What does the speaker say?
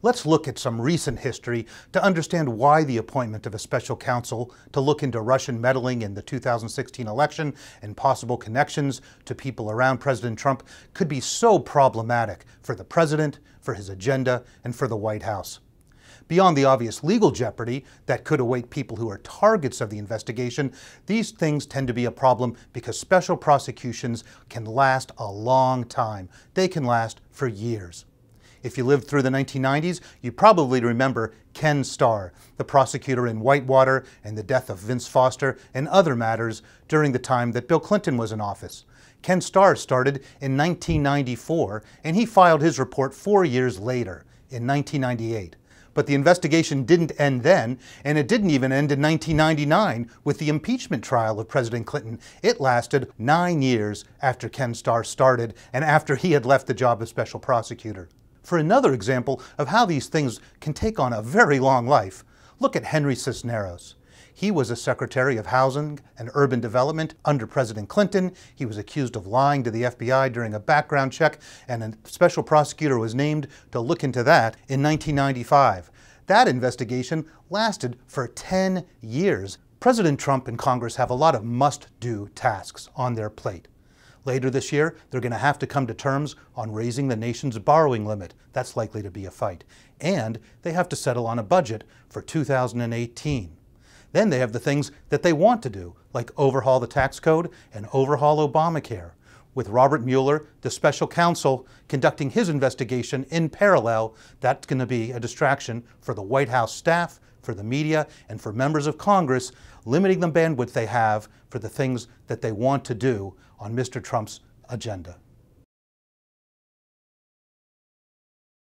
Let's look at some recent history to understand why the appointment of a special counsel to look into Russian meddling in the 2016 election and possible connections to people around President Trump could be so problematic for the president, for his agenda, and for the White House. Beyond the obvious legal jeopardy that could await people who are targets of the investigation, these things tend to be a problem because special prosecutions can last a long time. They can last for years. If you lived through the 1990s, you probably remember Ken Starr, the prosecutor in Whitewater and the death of Vince Foster and other matters during the time that Bill Clinton was in office. Ken Starr started in 1994, and he filed his report 4 years later, in 1998. But the investigation didn't end then, and it didn't even end in 1999 with the impeachment trial of President Clinton. It lasted 9 years after Ken Starr started and after he had left the job of special prosecutor. For another example of how these things can take on a very long life, look at Henry Cisneros. He was a Secretary of Housing and Urban Development under President Clinton. He was accused of lying to the FBI during a background check, and a special prosecutor was named to look into that in 1995. That investigation lasted for 10 years. President Trump and Congress have a lot of must-do tasks on their plate. Later this year, they're going to have to come to terms on raising the nation's borrowing limit. That's likely to be a fight. And they have to settle on a budget for 2018. Then they have the things that they want to do, like overhaul the tax code and overhaul Obamacare, with Robert Mueller, the special counsel, conducting his investigation in parallel. That's going to be a distraction for the White House staff, for the media, and for members of Congress, limiting the bandwidth they have for the things that they want to do on Mr. Trump's agenda.